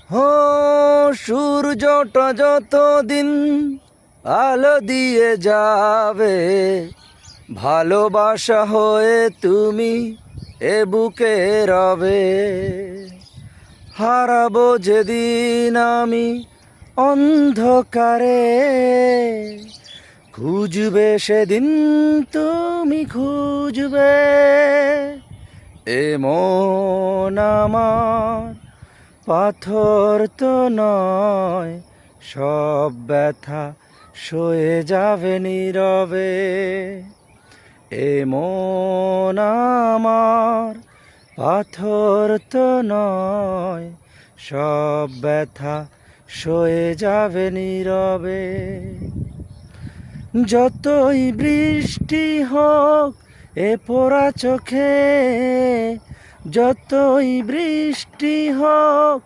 হো সূর্যটা যতদিন আলো দিয়ে যাবে, ভালোবাসা হয়ে তুমি এ বুকে রবে। হারাবো যেদিন আমি অন্ধকারে, খুঁজবে সেদিন তুমি খুঁজবে। এ মন আমার পাথর তো নয়, সব ব্যথা সয়ে যাবে নীরবে। এ মন আমার পাথর তো নয়, সব ব্যথা সয়ে যাবে নীরবে। যতই বৃষ্টি হোক এ পোড়া চোখে, যতই বৃষ্টি হোক